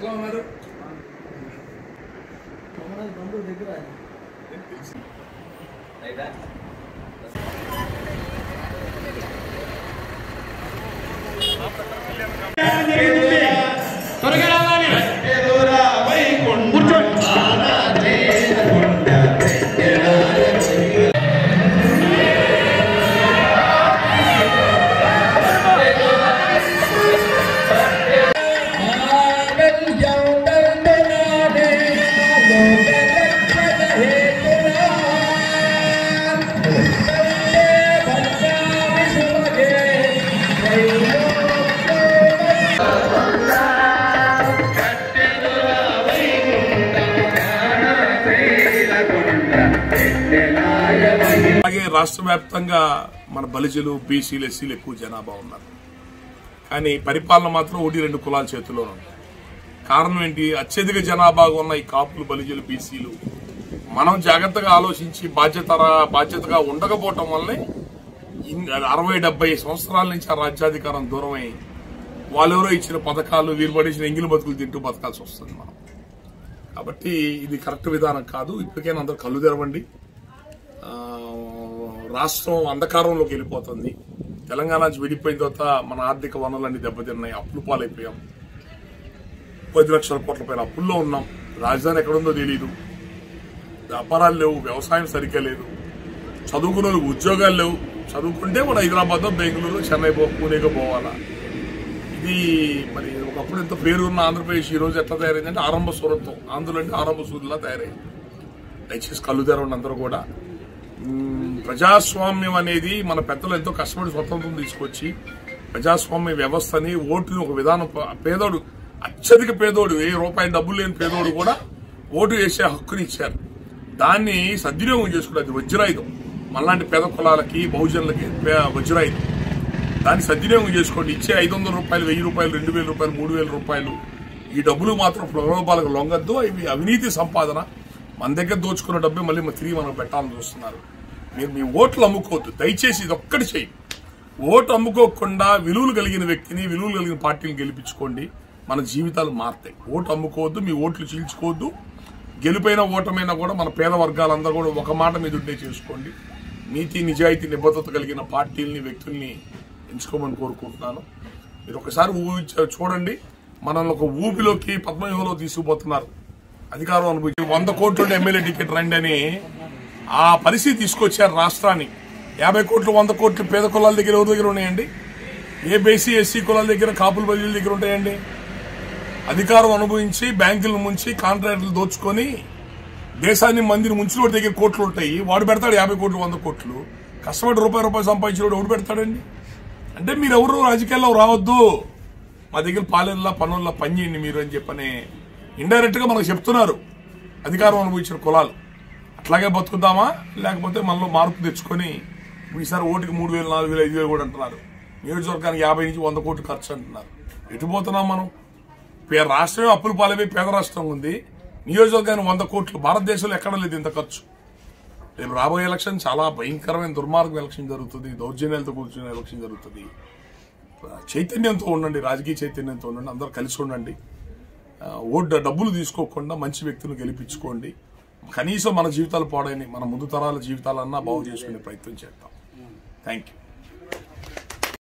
ఎట్లా ఉన్నారు? త్వరగా రావాలి. అలాగే రాష్ట్ర వ్యాప్తంగా మన బలిజలు, బీసీలు, ఎస్సీలు ఎక్కువ జనాభా ఉన్నారు. కానీ పరిపాలన మాత్రం 1-2 కులాల చేతుల్లో ఉంది. కారణం ఏంటి? అత్యధిక జనాభా ఉన్న ఈ కాపులు, బలిజలు, బీసీలు మనం జాగ్రత్తగా ఆలోచించి బాధ్యతగా ఉండకపోవటం వల్లే 60-70 సంవత్సరాల నుంచి ఆ రాజ్యాధికారం దూరమై వాళ్ళెవరో ఇచ్చిన పథకాలు, వీరు పడేసిన ఎంగిలి బతుకులు తింటూ బతకాల్సి వస్తుంది మనం. కాబట్టి ఇది కరెక్ట్ విధానం కాదు. ఇప్పటికైనా అందరూ కళ్ళు తెరవండి. రాష్ట్రం అంధకారంలోకి వెళ్ళిపోతుంది. తెలంగాణ నుంచి విడిపోయిన తర్వాత మన ఆర్థిక వనరులన్నీ దెబ్బతిన్నాయి. అప్పులు పాలైపోయాం. 10 లక్షల కోట్ల పైన అప్పుల్లో ఉన్నాం. రాజధాని ఎక్కడుందో తెలియదు. వ్యాపారాలు లేవు, వ్యవసాయం సరిగ్గా లేదు, చదువుకున్న ఉద్యోగాలు లేవు. చదువుకుంటే మన హైదరాబాద్, బెంగళూరు, చెన్నై, పూణేగా పోవాలా. ఇది మరి ఒకప్పుడు ఎంతో పేరున్న ఆంధ్రప్రదేశ్ ఈ రోజు ఎట్లా తయారైందంటే ఆరంభ సూరత్వం. ఆంధ్రులు అంటే ఆరంభ సూర్యులా తయారైంది. దయచేసి కళ్ళు తెరవండి అందరూ కూడా. ప్రజాస్వామ్యం అనేది మన పెద్దలు ఎంతో కష్టపడి స్వతంత్రం తీసుకొచ్చి ప్రజాస్వామ్య వ్యవస్థని, ఓటుని ఒక విధానం, పేదోడు, అత్యధిక పేదోడు, ₹1 డబ్బులు లేని పేదోడు కూడా ఓటు వేసే హక్కుని ఇచ్చారు. దాన్ని సద్వినియోగం చేసుకుంటే వజ్రాయుధం. మనలాంటి పేద కులాలకి, బహుజనులకి వజ్రాయుధం. దాన్ని సద్వినియోగం చేసుకోండి. ఇచ్చే ₹500, ₹1000, ₹2000, ₹3000 ఈ డబ్బులు మాత్రం ప్రలోభాలకు లొంగద్దు. ఇవి అవినీతి సంపాదన. మన దగ్గర దోచుకున్న డబ్బే మళ్ళీ తిరిగి మనం పెట్టాలని చూస్తున్నారు. మీరు మీ ఓట్లు అమ్ముకోవద్దు. దయచేసి ఇది ఒక్కటి చేయండి. ఓటు అమ్ముకోకుండా విలువలు కలిగిన వ్యక్తిని, విలువలు కలిగిన పార్టీని గెలిపించుకోండి. మన జీవితాలు మారుతాయి. ఓటు అమ్ముకోవద్దు, మీ ఓట్లు చీల్చుకోవద్దు. గెలిపోయిన ఓటమైనా కూడా మన పేద వర్గాలందరూ కూడా ఒక మాట మీద ఉండే చేసుకోండి. నీతి, నిజాయితీ, నిబద్ధత కలిగిన పార్టీలని, వ్యక్తుల్ని ఎంచుకోమని కోరుకుంటున్నాను. మీరు ఒకసారి చూడండి. మనల్ని ఒక ఊపిలోకి, పద్మవ్యూహంలో తీసుకుపోతున్నారు. అధికారం అనుభవించి 100 కోట్ల ఎమ్మెల్యే టికెట్ రండి అని ఆ పరిస్థితి తీసుకొచ్చారు రాష్ట్రాన్ని. 50 కోట్లు, 100 కోట్లు పేద కులాల దగ్గర ఎవరి దగ్గర ఉన్నాయండి? ఏ బీసీ, ఎస్సీ కులాల దగ్గర, కాపుల బదిలీల దగ్గర ఉంటాయండి? అధికారం అనుభవించి బ్యాంకుల ముంచి కాంట్రాక్టులు దోచుకొని దేశాన్ని మందిని ముంచిన వాడి దగ్గర కోట్లు ఉంటాయి. వాడు పెడతాడు 50 కోట్లు, 100 కోట్లు. కష్టపడి రూపాయి సంపాదించిన వాడు ఎవడు పెడతాడండి? అంటే మీరెవరు రాజకీయాల్లో రావద్దు, మా దగ్గర పాలనలా పనుల్లో పనిచేయండి మీరు అని చెప్పని ఇండైరెక్ట్ గా మనకు చెప్తున్నారు అధికారం అనుభవించిన కులాలు. అట్లాగే బతుకుదామా, లేకపోతే మనలో మార్పు తెచ్చుకొని ఈసారి ఓటుకి 3000, 4000, 5000 కూడా అంటున్నారు. నియోజకవర్గానికి 50 నుంచి 100 కోట్లు ఖర్చు అంటున్నారు. ఎటుపోతున్నాం మనం? రాష్ట్రమే అప్పులు పాలైపోయి పేద రాష్ట్రం ఉంది. నియోజకవర్గానికి 100 కోట్లు. భారతదేశంలో ఎక్కడ లేదు ఇంత ఖర్చు. రేపు రాబోయే ఎలక్షన్ చాలా భయంకరమైన దుర్మార్గం ఎలక్షన్ జరుగుతుంది. దౌర్జన్యాలతో కూర్చున్న ఎలక్షన్ జరుగుతుంది. చైతన్యంతో ఉండండి, రాజకీయ చైతన్యంతో ఉండండి. అందరూ కలిసి ఉండండి. డబ్బులు తీసుకోకుండా మంచి వ్యక్తులను గెలిపించుకోండి. కనీసం మన జీవితాలు పాడైన మన ముందు తరాల జీవితాలన్నా బాగు చేసుకునే ప్రయత్నం చేద్దాం. Thank you.